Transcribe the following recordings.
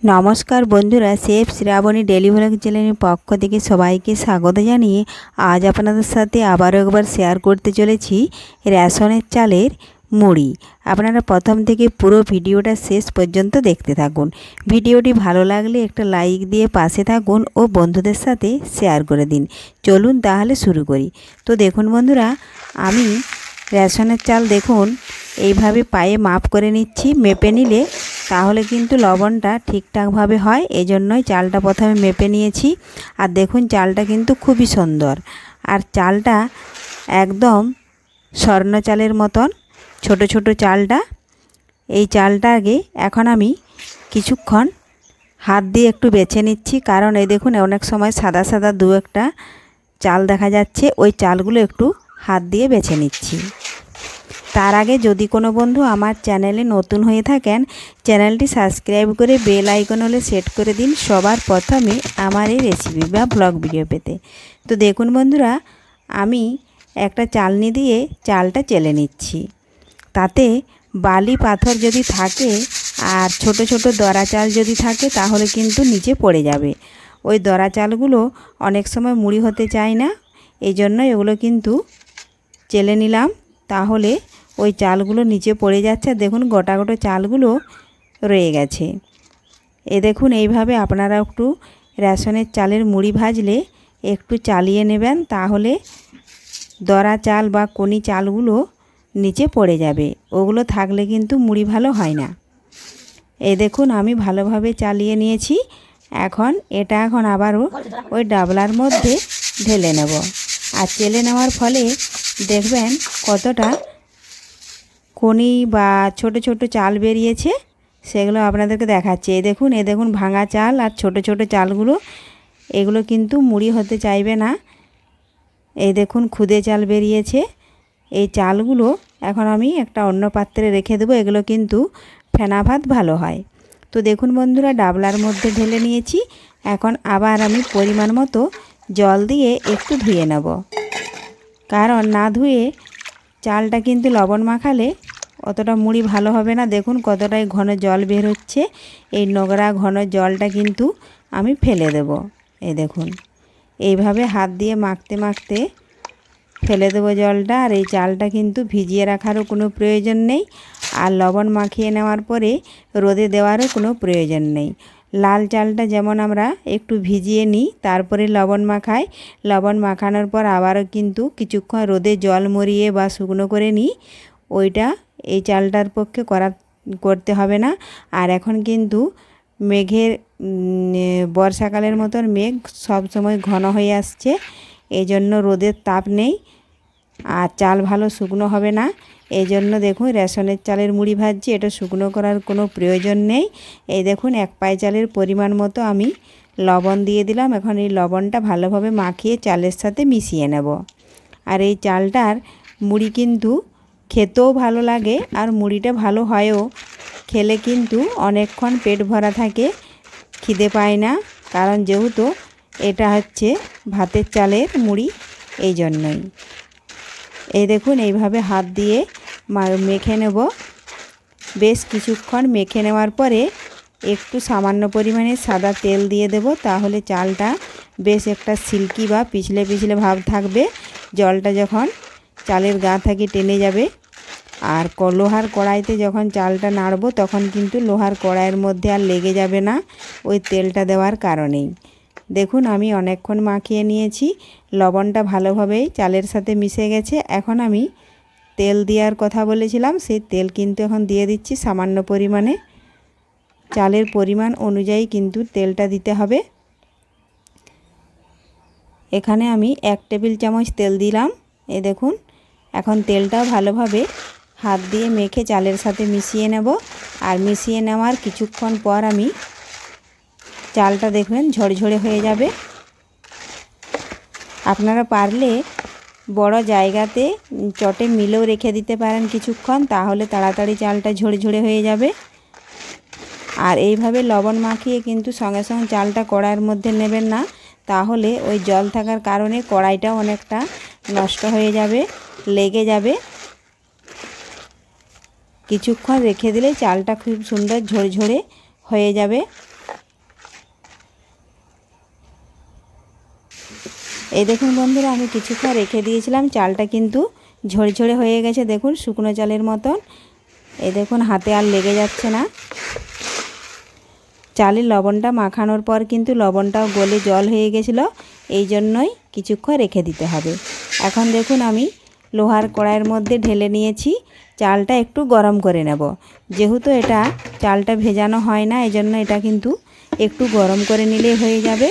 নমস্কার বন্ধুরা, chef Shrabani daily vlog চ্যানেলের পক্ষ থেকে সবাইকে স্বাগত জানিয়ে আজ আপনাদের সাথে আবারও একবার শেয়ার করতে চলেছি রেশনের চালের মুড়ি। আপনারা প্রথম থেকে পুরো ভিডিওটা শেষ পর্যন্ত দেখতে থাকুন। ভিডিওটি ভালো লাগলে একটা লাইক দিয়ে পাশে থাকুন ও বন্ধুদের সাথে শেয়ার করে দিন। চলুন তাহলে শুরু করি। তো দেখুন বন্ধুরা, আমি রেশনের চাল দেখুন এইভাবে পায়ে মাপ করে নিচ্ছি। মেপে নিলে তাহলে কিন্তু লবণটা ঠিকঠাকভাবে হয়, এজন্যই চালটা প্রথমে মেপে নিয়েছি। আর দেখুন চালটা কিন্তু খুবই সুন্দর, আর চালটা একদম স্বর্ণ চালের মতন ছোট ছোট চালটা। এই চালটাকে এখন আমি কিছুক্ষণ হাত দিয়ে একটু বেছে নিচ্ছি, কারণ এই দেখুন অনেক সময় সাদা সাদা দু একটা চাল দেখা যাচ্ছে, ওই চালগুলো একটু হাত দিয়ে বেছে নিচ্ছি। তার আগে যদি কোনো বন্ধু আমার চ্যানেলে নতুন হয়ে থাকেন, চ্যানেলটি সাবস্ক্রাইব করে বেল আইকন হলে সেট করে দিন সবার প্রথমে আমার এই রেসিপি বা ব্লগ ভিডিও পেতে। তো দেখুন বন্ধুরা, আমি একটা চালনি দিয়ে চালটা চেলে নিচ্ছি। তাতে বালি পাথর যদি থাকে আর ছোট ছোট দরা চাল যদি থাকে তাহলে কিন্তু নিচে পড়ে যাবে। ওই দরা চালগুলো অনেক সময় মুড়ি হতে চায় না, এই জন্য এগুলো কিন্তু চেলে নিলাম। তাহলে ওই চালগুলো নিচে পড়ে যাচ্ছে, দেখুন গোটা গোটা চালগুলো রয়ে গেছে। দেখুন এইভাবে আপনারা একটু রেশনের চালের মুড়ি ভাজলে একটু চালিয়ে নেবেন, তাহলে দরা চাল বা কোনি চালগুলো নিচে পড়ে যাবে। ওগুলো থাকলে কিন্তু মুড়ি ভালো হয় না। দেখুন আমি ভালোভাবে চালিয়ে নিয়েছি। এখন আবারও ওই ডাবলার মধ্যে ঢেলে নেব। আর চেলে নেওয়ার ফলে দেখবেন কতটা কোনি বা ছোট ছোট চাল বেরিয়েছে, সেগুলো আপনাদেরকে দেখাচ্ছি। এই দেখুন ভাঙা চাল আর ছোট ছোট চালগুলো, এগুলো কিন্তু মুড়ি হতে চাইবে না। এই দেখুন খুদে চাল বেরিয়েছে। এই চালগুলো এখন আমি একটা অন্য পাত্রে রেখে দেবো, এগুলো কিন্তু ফেনা ভাত ভালো হয়। তো দেখুন বন্ধুরা, ডাবলার মধ্যে ঢেলে নিয়েছি। এখন আবার আমি পরিমাণ মতো জল দিয়ে একটু ধুয়ে নেব, কারণ না ধুয়ে চালটা কিন্তু লবণ মাখালে অতটা মুড়ি ভালো হবে না। দেখুন কতটাই ঘন জল বের হচ্ছে। এই নোংরা ঘন জলটা কিন্তু আমি ফেলে দেব। এই দেখুন এইভাবে হাত দিয়ে মাখতে মাখতে ফেলে দেবো জলটা। আর এই চালটা কিন্তু ভিজিয়ে রাখারও কোনো প্রয়োজন নেই, আর লবণ মাখিয়ে নেওয়ার পরে রোদে দেওয়ারও কোনো প্রয়োজন নেই। লাল চালটা যেমন আমরা একটু ভিজিয়ে নিই, তারপরে লবণ মাখাই, লবণ মাখানোর পর আবারও কিন্তু কিছুক্ষণ রোদে জল মরিয়ে বা শুকনো করে নিই, ওইটা এই চালটার পক্ষে করতে হবে না। আর এখন কিন্তু বর্ষাকালের মতন মেঘ সব সময় ঘন হয়ে আসছে, এই জন্য রোদের তাপ নেই আর চাল ভালো শুকনো হবে না। এই জন্য দেখুন রেশনের চালের মুড়ি ভাজছি, এটা শুকনো করার কোনো প্রয়োজন নেই। এই দেখুন এক পাই চালের পরিমাণ মতো আমি লবণ দিয়ে দিলাম। এখন এই লবণটা ভালোভাবে মাখিয়ে চালের সাথে মিশিয়ে নেব। আর এই চালটার মুড়ি কিন্তু খেতেও ভালো লাগে, আর মুড়িটা ভালো হয়ও। খেলে কিন্তু অনেকক্ষণ পেট ভরা থাকে, খিদে পায় না, কারণ যেহেতু এটা হচ্ছে ভাতের চালের মুড়ি, এই জন্যই। এই দেখুন এইভাবে হাত দিয়ে মেখে নেব। বেশ কিছুক্ষণ মেখে নেওয়ার পরে একটু সামান্য পরিমাণে সাদা তেল দিয়ে দেব, তাহলে চালটা বেশ একটা সিল্কি বা পিছলে পিছলে ভাব থাকবে। জলটা যখন চালের গা থেকে টেনে যাবে, আর লোহার কড়াইতে যখন চালটা নাড়ব তখন কিন্তু লোহার কড়াইয়ের মধ্যে আর লেগে যাবে না, ওই তেলটা দেওয়ার কারণেই। দেখুন আমি অনেকক্ষণ মাখিয়ে নিয়েছি, লবণটা ভালোভাবেই চালের সাথে মিশে গেছে। এখন আমি তেল দেওয়ার কথা বলেছিলাম, সেই তেল কিন্তু এখন দিয়ে দিচ্ছি সামান্য পরিমাণে। চালের পরিমাণ অনুযায়ী কিন্তু তেলটা দিতে হবে। এখানে আমি 1 টেবিল চামচ তেল দিলাম। এই দেখুন এখন তেলটাও ভালোভাবে হাত দিয়ে মেখে চালের সাথে মিশিয়ে নেব। আর মিশিয়ে নেওয়ার কিছুক্ষণ পর আমি চালটা দেখবেন ঝরঝরে হয়ে যাবে। আপনারা পারলে বড় জায়গাতে চটে মিলেও রেখে দিতে পারেন কিছুক্ষণ, তাহলে তাড়াতাড়ি চালটা ঝরঝরে হয়ে যাবে। আর এইভাবে লবণ মাখিয়ে কিন্তু সঙ্গে সঙ্গে চালটা কড়াইয়ের মধ্যে নেবেন না, তাহলে ওই জল থাকার কারণে কড়াইটাও অনেকটা নষ্ট হয়ে যাবে, লেগে যাবে। কিছুক্ষণ রেখে দিলে চালটা খুব সুন্দর ঝরঝরে হয়ে যাবে। এই দেখুন বন্ধুরা, আমি কিছুক্ষণ রেখে দিয়েছিলাম, চালটা কিন্তু ঝরঝরে হয়ে গেছে। দেখুন শুকনো চালের মতন। এই দেখুন হাতে আর লেগে যাচ্ছে না। চালের লবণটা মাখানোর পর কিন্তু লবণটাও গলে জল হয়ে গেছিলো, এই জন্যই কিছুক্ষণ রেখে দিতে হবে। এখন দেখুন আমি লোহার কড়াইয়ের মধ্যে ঢেলে নিয়েছি। চালটা একটু গরম করে নেব, যেহেতু এটা চালটা ভেজানো হয় না, এই জন্য এটা কিন্তু একটু গরম করে নিলেই হয়ে যাবে।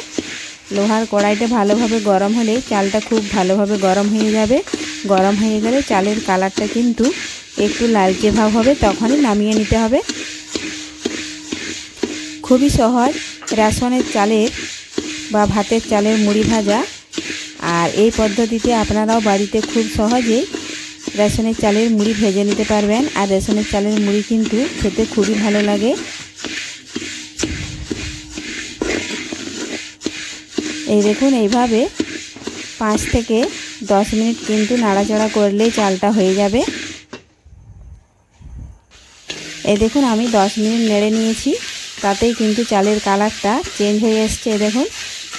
লোহার কড়াইটা ভালোভাবে গরম হলে চালটা খুব ভালোভাবে গরম হয়ে যাবে। গরম হয়ে গেলে চালের কালারটা কিন্তু একটু লালচে ভাব হবে, তখনই নামিয়ে নিতে হবে। খুবই সহজ রেশনের চালের বা ভাতের চালের মুড়ি ভাজা। আর এই পদ্ধতিতে আপনারাও বাড়িতে খুব সহজেই রেশনের চালের মুড়ি ভেজে নিতে পারবেন। আর রেশনের চালের মুড়ি কিন্তু খেতে খুবই ভালো লাগে। এই দেখুন এইভাবে 5 থেকে 10 মিনিট কিন্তু নাড়াচাড়া করলেই চালটা হয়ে যাবে। এই দেখুন আমি 10 মিনিট নেড়ে নিয়েছি, তাতেই কিন্তু চালের কালারটা চেঞ্জ হয়ে এসছে। দেখুন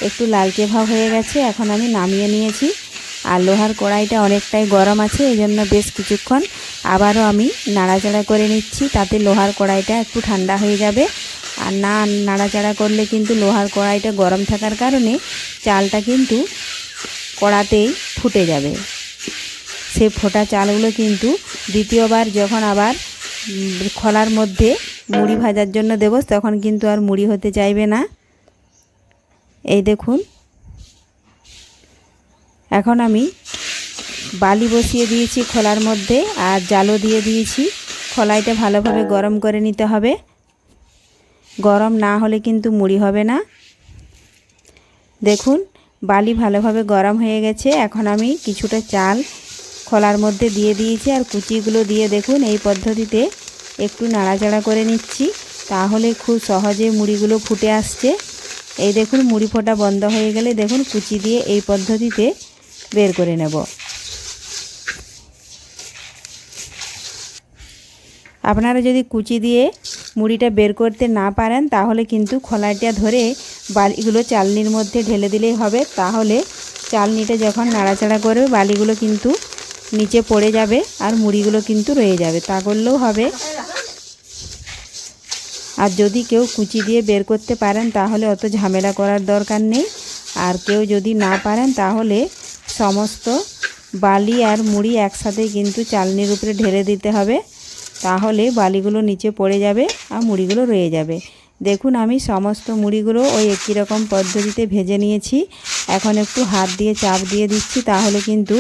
একটু লালচে ভাব হয়ে গেছে। এখন আমি নামিয়ে নিয়েছি। আর লোহার কড়াইটা অনেকটাই গরম আছে, এই জন্য বেশ কিছুক্ষণ আবারও আমি নাড়াচাড়া করে নিচ্ছি, তাতে লোহার কড়াইটা একটু ঠান্ডা হয়ে যাবে। আর না নাড়াচাড়া করলে কিন্তু লোহার কড়াইটা গরম থাকার কারণে চালটা কিন্তু কড়াতেই ফুটে যাবে। সে ফোটা চালগুলো কিন্তু দ্বিতীয়বার যখন আবার খোলার মধ্যে মুড়ি ভাজার জন্য দেব, তখন কিন্তু আর মুড়ি হতে চাইবে না। এই দেখুন এখন আমি বালি বসিয়ে দিয়েছি খোলার মধ্যে, আর জালও দিয়ে দিয়েছি। খোলাইটা ভালোভাবে গরম করে নিতে হবে, গরম না হলে কিন্তু মুড়ি হবে না। দেখুন বালি ভালোভাবে গরম হয়ে গেছে। এখন আমি কিছুটা চাল খোলার মধ্যে দিয়ে দিয়েছি, আর কুচিগুলো দিয়ে দেখুন এই পদ্ধতিতে একটু নাড়াচাড়া করে নিচ্ছি, তাহলে খুব সহজে মুড়িগুলো ফুটে আসছে। এই দেখুন মুড়ি ফোটা বন্ধ হয়ে গেলে দেখুন কুচি দিয়ে এই পদ্ধতিতে বের করে নেব। আপনারা যদি কুচি দিয়ে মুড়িটা বের করতে না পারেন, তাহলে কিন্তু খোলাটা ধরে বালিগুলো চালনির মধ্যে ঢেলে দিলেই হবে। তাহলে চালনিটা যখন নাড়াচাড়া করবে বালিগুলো কিন্তু নিচে পড়ে যাবে, আর মুড়িগুলো কিন্তু রয়ে যাবে। তা করলেও হবে। আর যদি কেউ কুচি দিয়ে বের করতে পারেন, তাহলে অত ঝামেলা করার দরকার নেই। আর কেউ যদি না পারেন, তাহলে সমস্ত বালি আর মুড়ি একসাথে কিন্তু চালনির উপরে ঢেলে দিতে হবে, তাহলে বালিগুলো নিচে পড়ে যাবে আর মুড়িগুলো রয়ে যাবে। দেখুন আমি সমস্ত মুড়িগুলো ওই একই রকম পদ্ধতিতে ভেজে নিয়েছি। এখন একটু হাত দিয়ে চাপ দিয়ে দিচ্ছি, তাহলে কিন্তু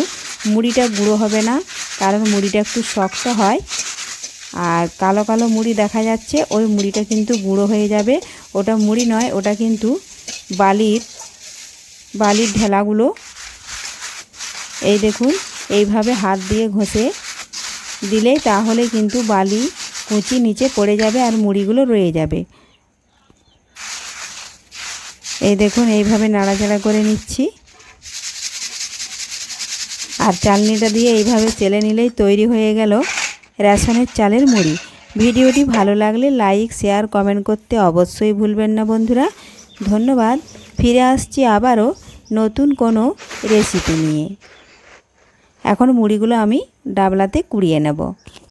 মুড়িটা গুঁড়ো হবে না, কারণ মুড়িটা একটু শক্ত হয়। আর কালো কালো মুড়ি দেখা যাচ্ছে, ওই মুড়িটা কিন্তু গুঁড়ো হয়ে যাবে। ওটা মুড়ি নয়, ওটা কিন্তু বালির ঢেলাগুলো। এই দেখুন এইভাবে হাত দিয়ে ঘষে দিলেই তাহলে কিন্তু বালি কুচি নিচে পড়ে যাবে আর মুড়িগুলো রয়ে যাবে। এই দেখুন এইভাবে নাড়াচাড়া করে নিচ্ছি, আর চালনিটা দিয়ে এইভাবে চেলে নিলেই তৈরি হয়ে গেল রেশনের চালের মুড়ি। ভিডিওটি ভালো লাগলে লাইক শেয়ার কমেন্ট করতে অবশ্যই ভুলবেন না বন্ধুরা। ধন্যবাদ। ফিরে আসছি আবারও নতুন কোনো রেসিপি নিয়ে। এখন মুড়িগুলো আমি ডাবলাতে কুড়িয়ে নেব।